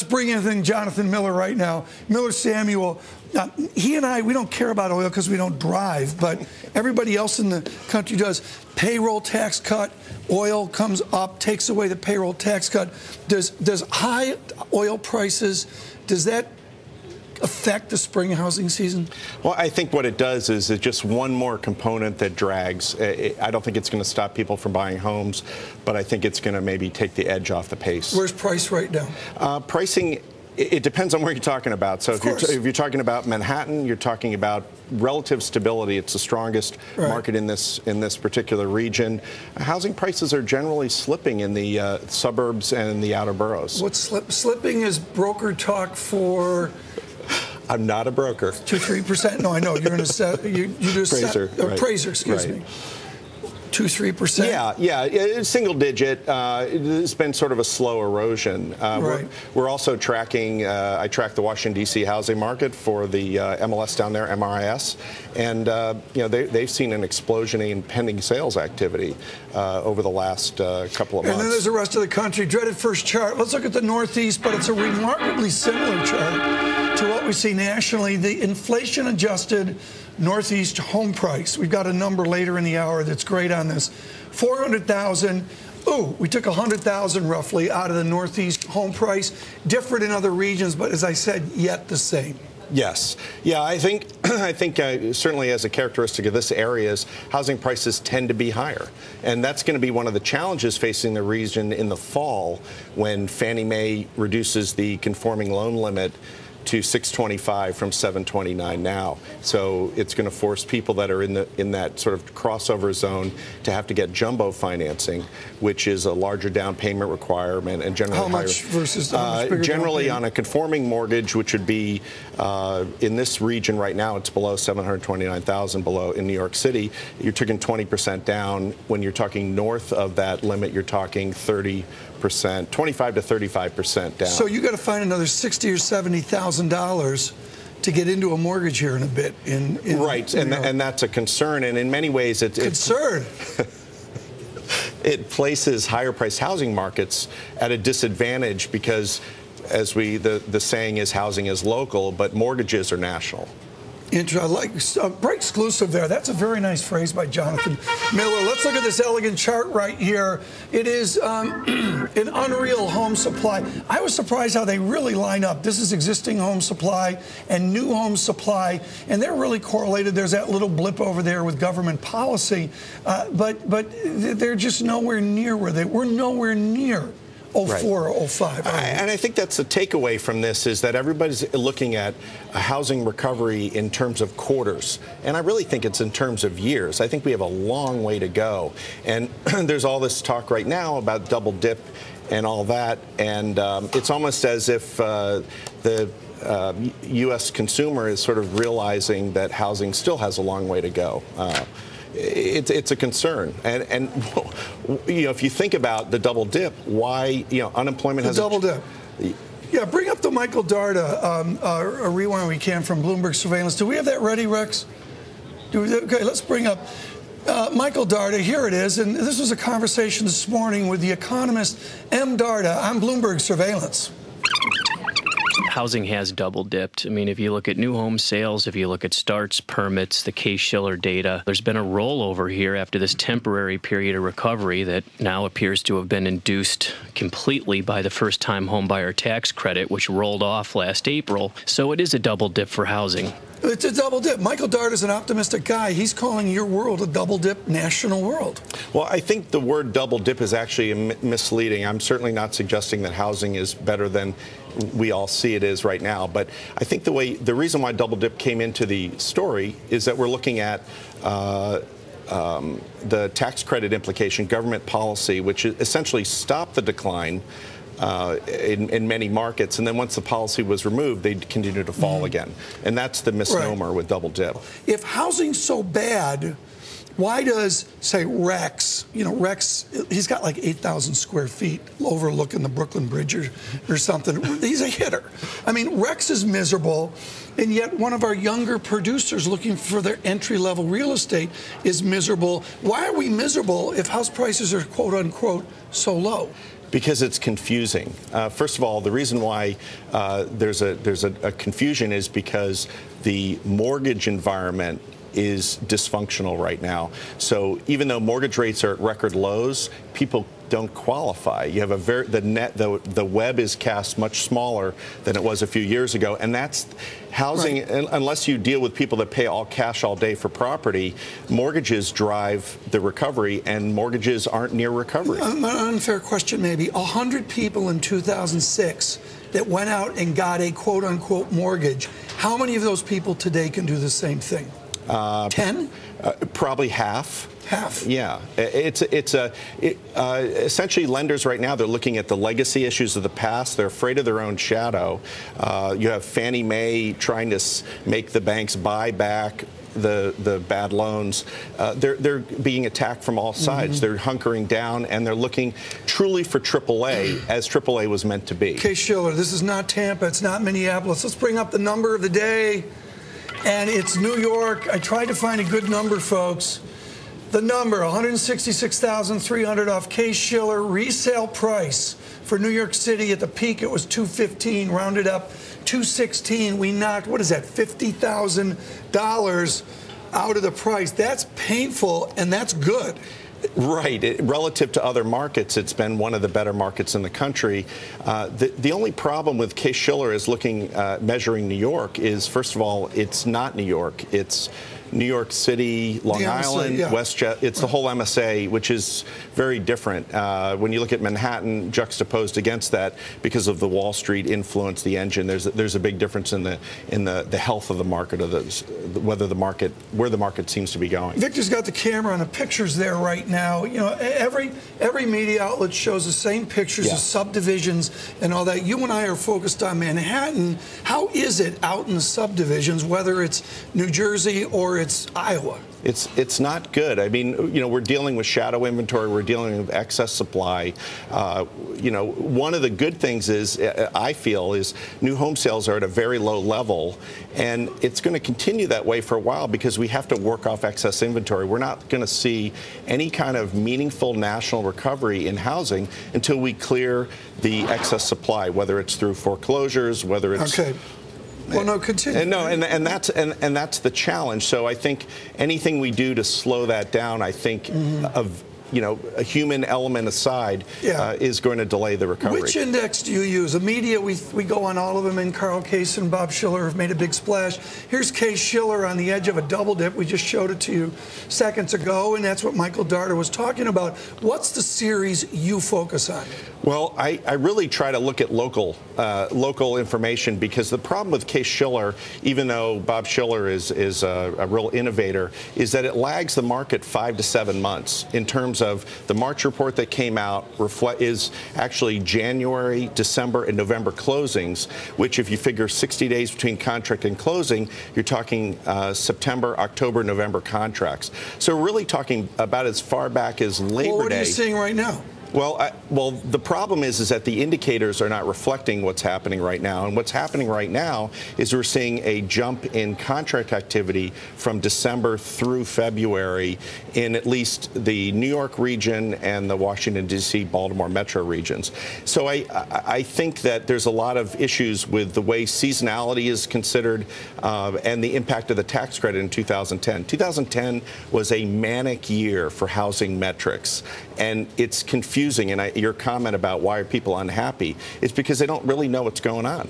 bring in Jonathan Miller right now. Miller Samuel, he and I, we don't care about oil because we don't drive, but everybody else in the country does. Payroll tax cut, oil comes up, takes away the payroll tax cut. Does high oil prices, does that affect the spring housing season? Well, I think what it does is it's just one more component that drags. I don't think it's going to stop people from buying homes, but I think it's going to maybe take the edge off the pace. Where's price right now? Pricing, it depends on where you're talking about. So if you're talking about Manhattan, you're talking about relative stability. It's the strongest market in this particular region. Housing prices are generally slipping in the suburbs and in the outer boroughs. What's slipping is broker talk for... I'm not a broker. 2-3%? No, I know. You're going to set, you just appraiser, appraiser, excuse me. 2-3%? Yeah, it's single digit. It's been sort of a slow erosion. We're also tracking, I track the Washington, D.C. housing market for the MLS down there, MRIS, and they've seen an explosion in pending sales activity over the last couple of months. And then there's the rest of the country. Dreaded first chart. Let's look at the Northeast, but it's a remarkably similar chart to what we see nationally. The inflation-adjusted Northeast home price. We've got a number later in the hour that's great on this. 400,000. Ooh, we took 100,000 roughly out of the Northeast home price. Different in other regions, but as I said, yet the same. Yes. Yeah, I think certainly as a characteristic of this area is housing prices tend to be higher. And that's going to be one of the challenges facing the region in the fall when Fannie Mae reduces the conforming loan limit to 625 from 729 now. So it's going to force people that are in that sort of crossover zone to have to get jumbo financing, which is a larger down payment requirement and generally how much higher. Versus how much bigger generally on a conforming mortgage, which would be in this region right now, it's below 729,000 below in New York City. You're taking 20% down. When you're talking north of that limit, you're talking 30%, 25 to 35% down. So you got to find another $60,000 or $70,000 to get into a mortgage here in a bit. Right, and that's a concern. And in many ways, it places higher priced housing markets at a disadvantage because, as the saying is, housing is local, but mortgages are national. I like very exclusive there. That's a very nice phrase by Jonathan Miller. Let's look at this elegant chart right here. It is an unreal home supply. I was surprised how they really line up. This is existing home supply and new home supply, and they're really correlated. There's that little blip over there with government policy, but they're just nowhere near where they were. Nowhere near 04 or 05. And I think that's the takeaway from this is that everybody's looking at a housing recovery in terms of quarters. And I really think it's in terms of years. I think we have a long way to go. And there's all this talk right now about double dip and all that. And it's almost as if the U.S. consumer is sort of realizing that housing still has a long way to go. It's a concern, and if you think about the double dip, why unemployment has double dip. Yeah, bring up the Michael Darda a rewind we can from Bloomberg surveillance. Do we have that ready, Rex? Okay, let's bring up Michael Darda. Here it is, and this was a conversation this morning with the economist M. Darda on Bloomberg surveillance. Housing has double dipped. I mean, if you look at new home sales, if you look at starts, permits, the Case-Shiller data, there's been a rollover here after this temporary period of recovery that now appears to have been induced completely by the first-time homebuyer tax credit, which rolled off last April. So it is a double dip for housing. It's a double dip. Michael Darda is an optimistic guy. He's calling your world a double dip national world. Well, I think the word double dip is actually misleading. I'm certainly not suggesting that housing is better than we all see it is right now. But I think the reason why double dip came into the story is that we're looking at the tax credit implication, government policy, which essentially stopped the decline in many markets, and then once the policy was removed, they continued to fall again. And that's the misnomer with double dip. If housing's so bad, why does, say, Rex, Rex, he's got like 8,000 square feet overlooking the Brooklyn Bridge or something. He's a hitter. I mean, Rex is miserable, and yet one of our younger producers looking for their entry-level real estate is miserable. Why are we miserable if house prices are, quote-unquote, so low? Because it's confusing. First of all, the reason why there's a confusion is because the mortgage environment is dysfunctional right now. So even though mortgage rates are at record lows, people don't qualify. You have the web is cast much smaller than it was a few years ago, and that's housing. Right. Unless you deal with people that pay all cash all day for property, mortgages drive the recovery, and mortgages aren't near recovery. An unfair question, maybe. 100 people in 2006 that went out and got a quote-unquote mortgage. How many of those people today can do the same thing? 10? Probably half. Half. Yeah, essentially lenders right now, they're looking at the legacy issues of the past. They're afraid of their own shadow. You have Fannie Mae trying to make the banks buy back the bad loans. They're being attacked from all sides. They're hunkering down, and they're looking truly for AAA, as AAA was meant to be. Okay, Schiller, this is not Tampa. It's not Minneapolis. Let's bring up the number of the day, and it's New York. I tried to find a good number, folks. The number, 166,300 off Case-Shiller resale price for New York City. At the peak, it was $215, rounded up $216. We knocked, what is that, $50,000 out of the price. That's painful, and that's good. Right. Relative to other markets, it's been one of the better markets in the country. The only problem with Case-Shiller is measuring New York is, first of all, it's not New York. It's New York City, Long Island, Westchester. It's the whole MSA, which is very different. When you look at Manhattan juxtaposed against that, because of the Wall Street influence, the engine, there's a big difference in the health of the market, or where the market seems to be going. Victor's got the camera on the pictures there right now. You know, every media outlet shows the same pictures of subdivisions and all that. You and I are focused on Manhattan. How is it out in the subdivisions, whether it's New Jersey or it's Iowa? It's not good. I mean, you know, we're dealing with shadow inventory. We're dealing with excess supply. You know, one of the good things is, I feel, is new home sales are at a very low level, and it's going to continue that way for a while because we have to work off excess inventory. We're not going to see any kind of meaningful national recovery in housing until we clear the excess supply, whether it's through foreclosures, whether it's well, no, continue. And that's the challenge. So I think anything we do to slow that down, I think, you know, a human element aside, is going to delay the recovery. Which index do you use? The media, we go on all of them, and Carl Case and Bob Schiller have made a big splash. Here's Case-Shiller on the edge of a double dip. We just showed it to you seconds ago, and that's what Michael Darter was talking about. What's the series you focus on? Well, I really try to look at local information, because the problem with Case-Shiller, even though Bob Schiller is a real innovator, is that it lags the market 5 to 7 months in terms of the March report that came out is actually January, December, and November closings, which, if you figure 60 days between contract and closing, you're talking September, October, November contracts. So we're really talking about as far back as Labor Day. Well, what are you seeing right now? Well, the problem is that the indicators are not reflecting what's happening right now. And what's happening right now is we're seeing a jump in contract activity from December through February in at least the New York region and the Washington, D.C., Baltimore metro regions. So I think that there's a lot of issues with the way seasonality is considered and the impact of the tax credit in 2010. 2010 was a manic year for housing metrics, and it's confusing. And your comment about why are people unhappy is because they don't really know what's going on.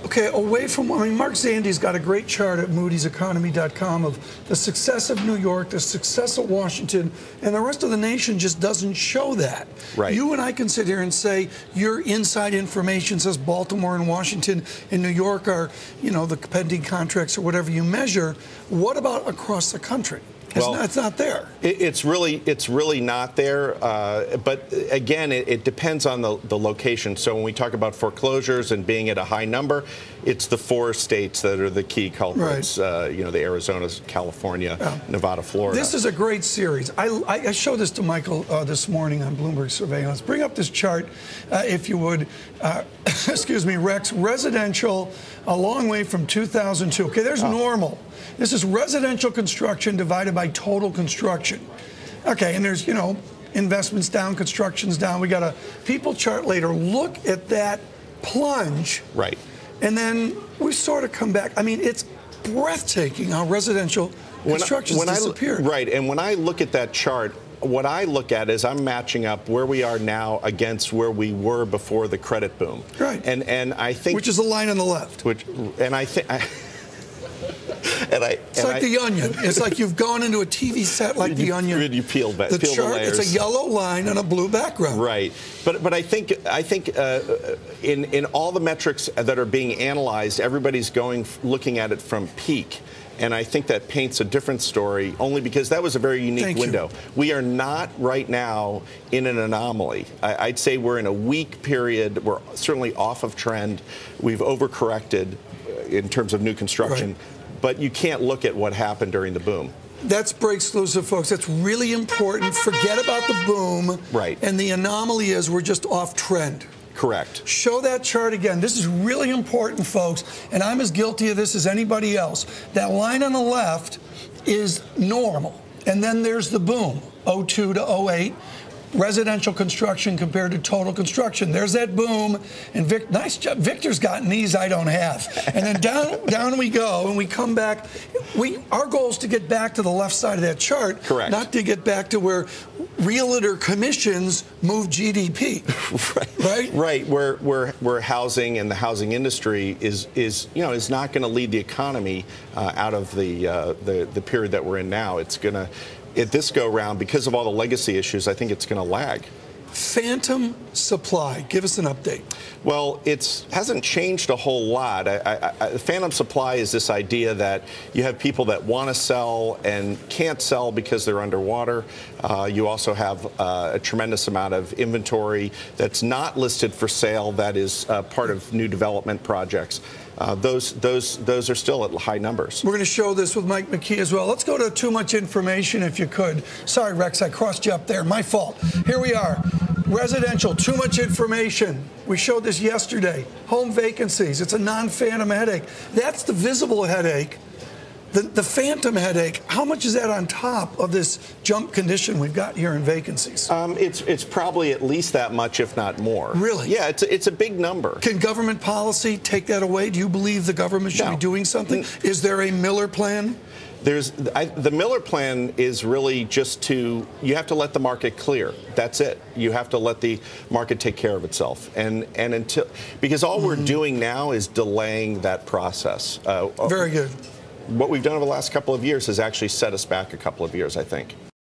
Okay, away from, I mean, Mark Zandi's got a great chart at moodyseconomy.com of the success of New York, the success of Washington, and the rest of the nation just doesn't show that. Right. You and I can sit here and say your inside information says Baltimore and Washington and New York are, you know, the pending contracts or whatever you measure. What about across the country? It's not there. It's really not there. But again, it depends on the location. So when we talk about foreclosures and being at a high number, it's the 4 states that are the key culprits. Right. You know, the Arizona, California, Nevada, Florida. This is a great series. I showed this to Michael this morning on Bloomberg Surveillance. Bring up this chart, if you would. Excuse me, Rex. Residential, a long way from 2002. Okay, there's normal. This is residential construction divided by total construction. Okay, and there's, you know, investments down, construction's down. We got a people chart later. Look at that plunge. Right. And then we sort of come back. I mean, it's breathtaking how residential construction's disappeared. Right. And when I look at that chart, what I look at is I'm matching up where we are now against where we were before the credit boom. Right. And I think, which is the line on the left. It's like the Onion. It's like you've gone into a TV set like the Onion. You peel back. The peel chart. The layers. It's a yellow line on a blue background. Right. But I think in all the metrics that are being analyzed, everybody's looking at it from peak. And I think that paints a different story, only because that was a very unique window. We are not right now in an anomaly. I'd say we're in a weak period. We're certainly off of trend. We've overcorrected in terms of new construction. Right. But you can't look at what happened during the boom. That's break exclusive, folks. That's really important. Forget about the boom. Right. And the anomaly is we're just off trend. Correct. Show that chart again. This is really important, folks, and I'm as guilty of this as anybody else. That line on the left is normal, and then there's the boom, 02 to 08. Residential construction compared to total construction. There's that boom, and nice job. Victor's gotten these I don't have. And then down we go, and we come back. Our goal is to get back to the left side of that chart, correct, not to get back to where realtor commissions move GDP. Right. Where housing and the housing industry is not going to lead the economy out of the period that we're in now. It's going to. This go round, because of all the legacy issues, I think it's going to lag. Phantom supply. Give us an update. Well, it hasn't changed a whole lot. Phantom supply is this idea that you have people that want to sell and can't sell because they're underwater. You also have a tremendous amount of inventory that's not listed for sale that is part of new development projects. Those are still at high numbers. We're going to show this with Mike McKee as well. Let's go to too much information if you could. Sorry, Rex, I crossed you up there. My fault. Here we are. Residential, too much information. We showed this yesterday. Home vacancies. It's a non-phantom headache. That's the visible headache. The phantom headache, how much is that on top of this jump condition we've got here in vacancies? It's probably at least that much, if not more. Really? Yeah, it's a big number. Can government policy take that away? Do you believe the government should be doing something? Is there a Miller plan? The Miller plan is really just you have to let the market clear. That's it. You have to let the market take care of itself. Because all we're doing now is delaying that process. Very good. What we've done over the last couple of years has actually set us back a couple of years, I think.